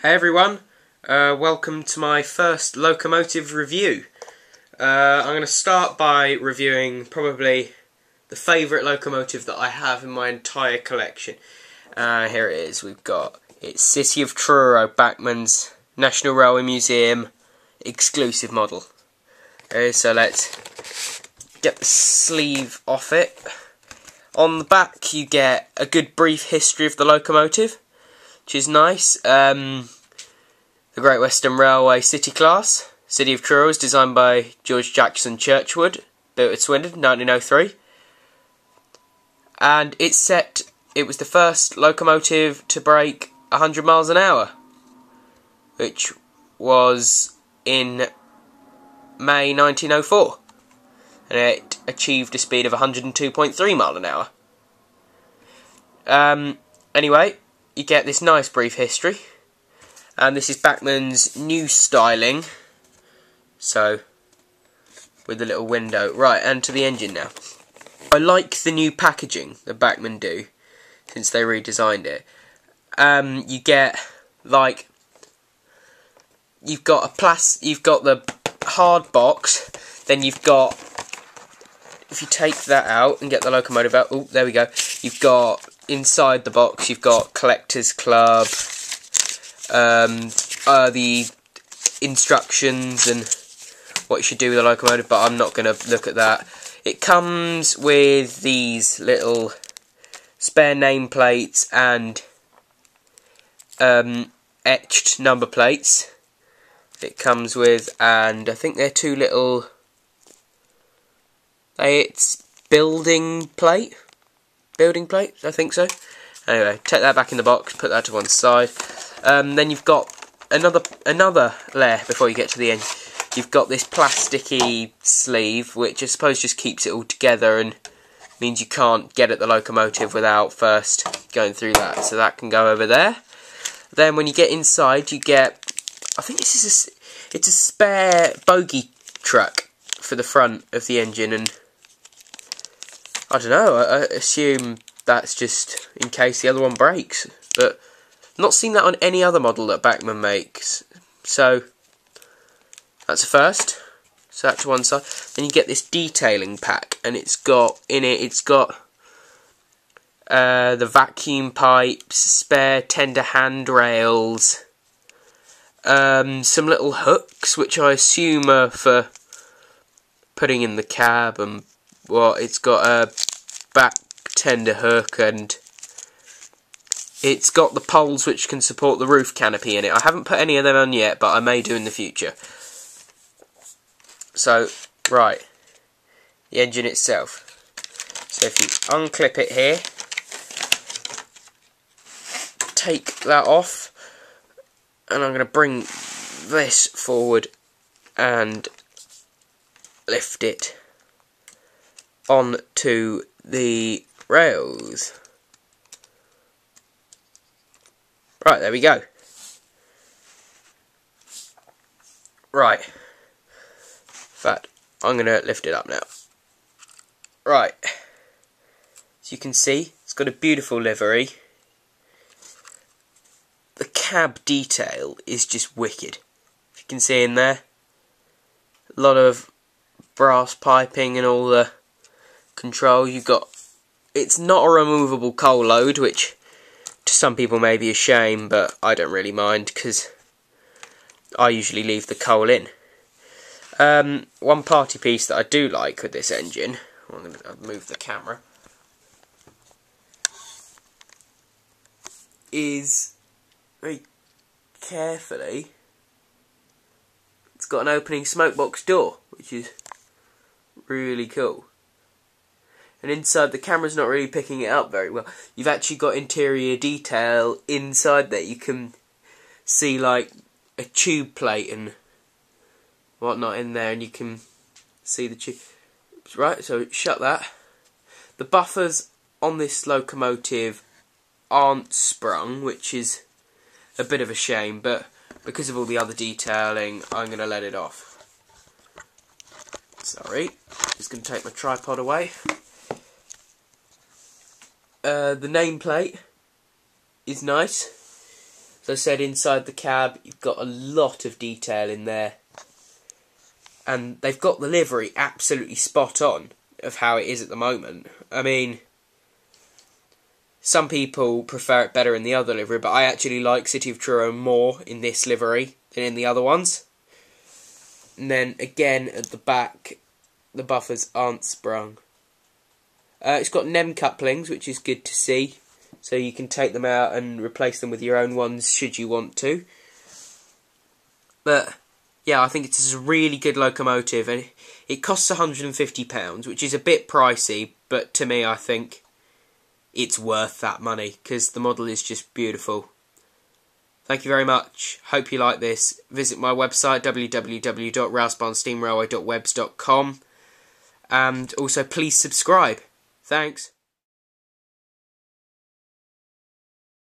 Hey everyone, welcome to my first locomotive review. I'm going to start by reviewing probably the favourite locomotive that I have in my entire collection. Here it is, it's City of Truro, Bachmann's National Railway Museum exclusive model. So let's get the sleeve off it. On the back you get a good brief history of the locomotive, which is nice. The Great Western Railway City Class, City of Truro, was designed by George Jackson Churchward, built at Swindon, 1903. And it was the first locomotive to break 100 miles an hour, which was in May 1904. And it achieved a speed of 102.3 miles an hour. Anyway, you get this nice brief history. And this is Bachmann's new styling. So, with the little window. Right, and to the engine now. I like the new packaging that Bachmann do, since they redesigned it. You get, like, you've got the hard box, then you've got, if you take that out and get the locomotive out, oh, there we go, you've got, inside the box, you've got Collector's Club, the instructions and what you should do with the locomotive, but I'm not going to look at that. It comes with these little spare nameplates and etched number plates. It comes with, and I think they're two little, it's building plates, I think so. Anyway, take that back in the box, put that to one side. Then you've got another layer before you get to the end. You've got this plasticky sleeve, which I suppose just keeps it all together and means you can't get at the locomotive without first going through that. So that can go over there. Then when you get inside, you get, I think it's a spare bogie truck for the front of the engine, and I don't know, I assume that's just in case the other one breaks, but I've not seen that on any other model that Bachmann makes, so that's a first. So that's to one side. Then you get this detailing pack, and it's got the vacuum pipes, spare tender handrails, some little hooks, which I assume are for putting in the cab, and it's got a back tender hook, and it's got the poles which can support the roof canopy in it. I haven't put any of them on yet, but I may do in the future. So, right, the engine itself. So if you unclip it here, take that off, and I'm going to bring this forward and lift it onto the rails. Right, there we go. Right. In fact, I'm going to lift it up now. Right. As you can see, it's got a beautiful livery. The cab detail is just wicked. If you can see in there, a lot of brass piping and all the control. You've got, it's not a removable coal load, which to some people may be a shame, but I don't really mind because I usually leave the coal in. One party piece that I do like with this engine, I'm going to move the camera, is very carefully, it's got an opening smoke box door, which is really cool. And inside, the camera's not really picking it up very well. You've actually got interior detail inside there. You can see like a tube plate and whatnot in there, and you can see the tube. Right, so shut that. The buffers on this locomotive aren't sprung, which is a bit of a shame, but because of all the other detailing, I'm going to let it off. Sorry, just going to take my tripod away. The nameplate is nice. As I said, inside the cab, you've got a lot of detail in there. And they've got the livery absolutely spot on of how it is at the moment. I mean, some people prefer it better in the other livery, but I actually like City of Truro more in this livery than in the other ones. And then, again, at the back, the buffers aren't sprung. It's got NEM couplings, which is good to see. So you can take them out and replace them with your own ones, should you want to. But yeah, I think it's a really good locomotive, and it costs £150, which is a bit pricey, but to me I think it's worth that money, because the model is just beautiful. Thank you very much. Hope you like this. Visit my website, www.rousebarnsteamrailway.webs.com, and also please subscribe. Thanks.